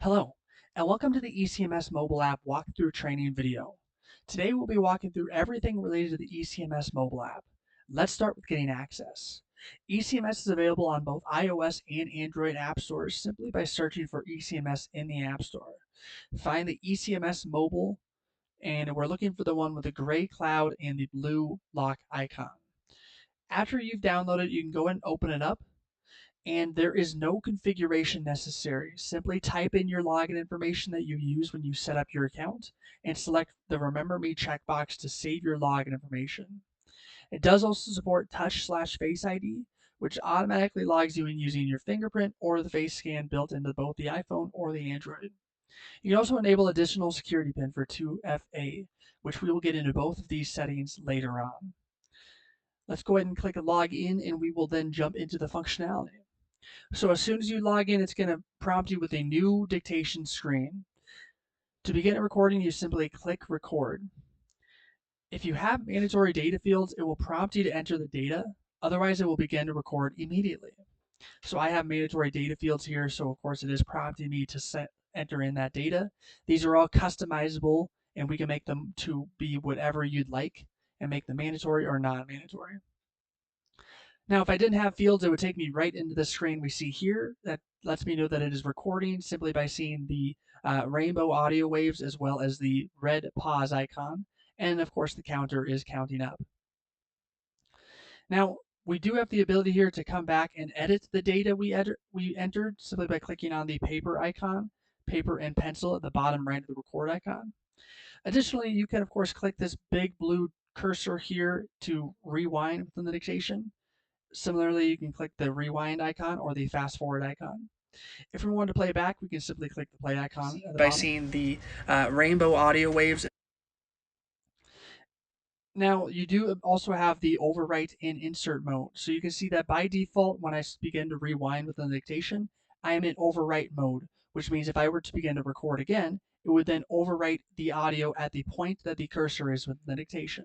Hello, and welcome to the ECMS Mobile app walkthrough training video. Today we'll be walking through everything related to the ECMS Mobile app. Let's start with getting access. ECMS is available on both iOS and Android app stores simply by searching for ECMS in the App Store. Find the ECMS Mobile, and we're looking for the one with the gray cloud and the blue lock icon. After you've downloaded, you can go and open it up, and there is no configuration necessary. Simply type in your login information that you use when you set up your account and select the Remember Me checkbox to save your login information. It does also support Touch/Face ID, which automatically logs you in using your fingerprint or the face scan built into both the iPhone or the Android. You can also enable additional security pin for 2FA, which we will get into both of these settings later on. Let's go ahead and click log in, and we will then jump into the functionality. So as soon as you log in, it's going to prompt you with a new dictation screen. To begin a recording, you simply click record. If you have mandatory data fields, it will prompt you to enter the data. Otherwise, it will begin to record immediately. So I have mandatory data fields here, so of course it is prompting me to enter in that data. These are all customizable, and we can make them to be whatever you'd like and make them mandatory or non-mandatory. Now, if I didn't have fields, it would take me right into the screen we see here. That lets me know that it is recording simply by seeing the rainbow audio waves as well as the red pause icon. And of course, the counter is counting up. Now, we do have the ability here to come back and edit the data we entered simply by clicking on the paper icon, paper and pencil at the bottom right of the record icon. Additionally, you can, of course, click this big blue cursor here to rewind within the dictation. Similarly, you can click the rewind icon or the fast forward icon. If we want to play back, we can simply click the play icon at the bottom. By seeing the rainbow audio waves. Now, you do also have the overwrite and insert mode. So you can see that by default, when I begin to rewind within the dictation, I am in overwrite mode, which means if I were to begin to record again, it would then overwrite the audio at the point that the cursor is within the dictation.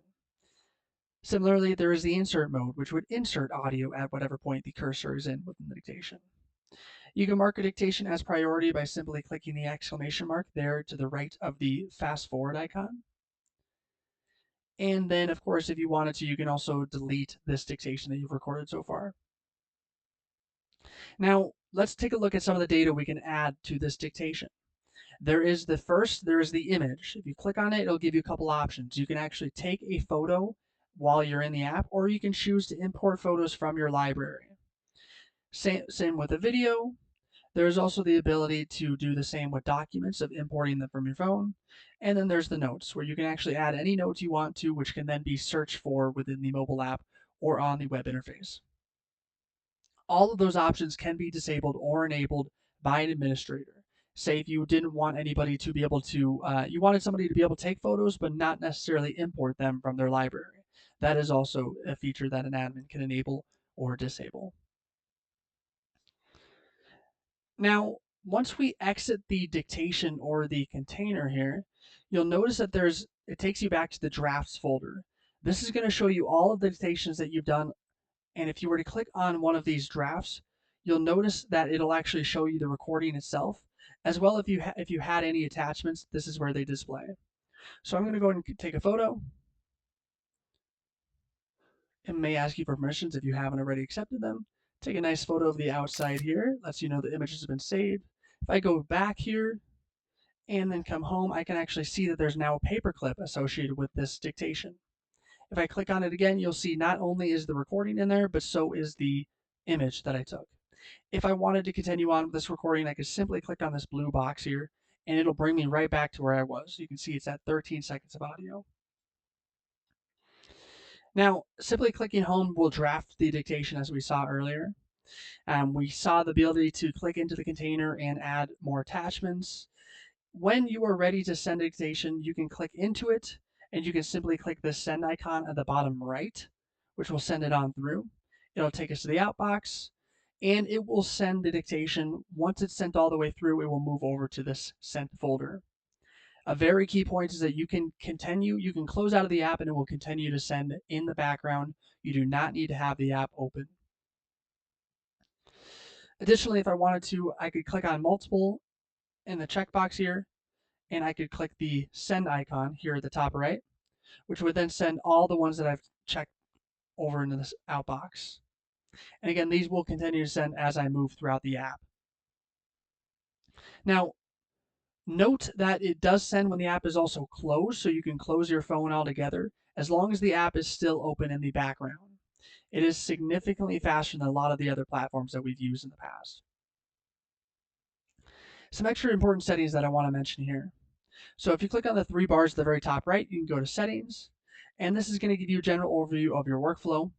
Similarly, there is the insert mode, which would insert audio at whatever point the cursor is in within the dictation. You can mark a dictation as priority by simply clicking the exclamation mark there to the right of the fast forward icon. And then, of course, if you wanted to, you can also delete this dictation that you've recorded so far. Now, let's take a look at some of the data we can add to this dictation. There is the image. If you click on it, it'll give you a couple options. You can actually take a photo while you're in the app, or you can choose to import photos from your library. Same with the video. There's also the ability to do the same with documents of importing them from your phone. And then there's the notes, where you can actually add any notes you want to, which can then be searched for within the mobile app or on the web interface. All of those options can be disabled or enabled by an administrator. Say if you didn't want anybody to be able to, you wanted somebody to be able to take photos, but not necessarily import them from their library. That is also a feature that an admin can enable or disable. Now, once we exit the dictation or the container here, you'll notice that it takes you back to the drafts folder. This is going to show you all of the dictations that you've done, and if you were to click on one of these drafts, you'll notice that it'll actually show you the recording itself, as well if you had any attachments, this is where they display. So I'm going to go ahead and take a photo. It may ask you for permissions if you haven't already accepted them. Take a nice photo of the outside here, lets you know the images have been saved. If I go back here and then come home, I can actually see that there's now a paperclip associated with this dictation. If I click on it again, you'll see not only is the recording in there, but so is the image that I took. If I wanted to continue on with this recording, I could simply click on this blue box here, and it'll bring me right back to where I was. You can see it's at 13 seconds of audio. Now, simply clicking home will draft the dictation as we saw earlier. We saw the ability to click into the container and add more attachments. When you are ready to send a dictation, you can click into it, and you can simply click the send icon at the bottom right, which will send it on through. It'll take us to the outbox, and it will send the dictation. Once it's sent all the way through, it will move over to this sent folder. A very key point is that you can close out of the app and it will continue to send in the background. You do not need to have the app open. Additionally, if I wanted to, I could click on multiple in the checkbox here, and I could click the send icon here at the top right, which would then send all the ones that I've checked over into this outbox. And again, these will continue to send as I move throughout the app. Now, note that it does send when the app is also closed, so you can close your phone altogether as long as the app is still open in the background. It is significantly faster than a lot of the other platforms that we've used in the past. Some extra important settings that I want to mention here. So if you click on the three bars at the very top right, you can go to settings, and this is going to give you a general overview of your workflow.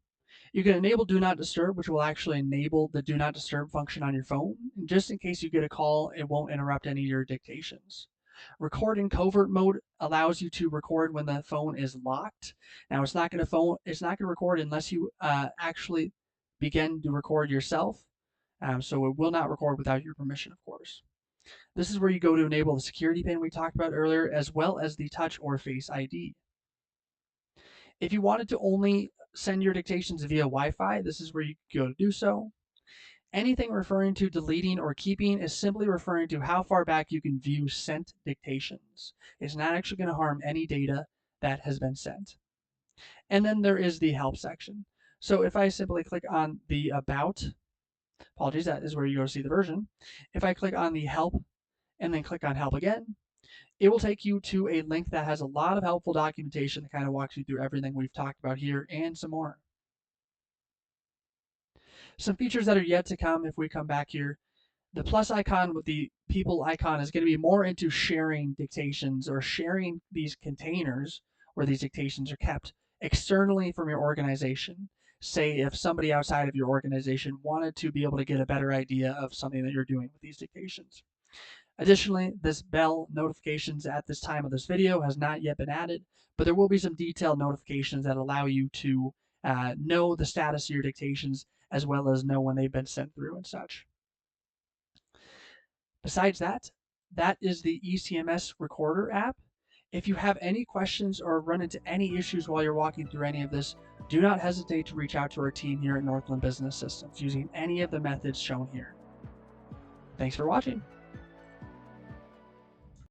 You can enable Do Not Disturb, which will actually enable the Do Not Disturb function on your phone. And just in case you get a call, it won't interrupt any of your dictations. Record in covert mode allows you to record when the phone is locked. Now it's not going to record unless you actually begin to record yourself. So it will not record without your permission, of course. This is where you go to enable the security pin we talked about earlier, as well as the Touch or Face ID. If you wanted to only send your dictations via Wi-Fi, this is where you go to do so. Anything referring to deleting or keeping is simply referring to how far back you can view sent dictations. It's not actually going to harm any data that has been sent. And then there is the help section. So if I simply click on the about, apologies, that is where you go to see the version. If I click on the help and then click on help again, it will take you to a link that has a lot of helpful documentation that kind of walks you through everything we've talked about here and some more. Some features that are yet to come if we come back here. The plus icon with the people icon is going to be more into sharing dictations or sharing these containers where these dictations are kept externally from your organization. Say if somebody outside of your organization wanted to be able to get a better idea of something that you're doing with these dictations. Additionally, this bell notifications at this time of this video has not yet been added, but there will be some detailed notifications that allow you to know the status of your dictations as well as know when they've been sent through and such. Besides that, that is the ECMS Recorder app. If you have any questions or run into any issues while you're walking through any of this, do not hesitate to reach out to our team here at Northland Business Systems using any of the methods shown here. Thanks for watching.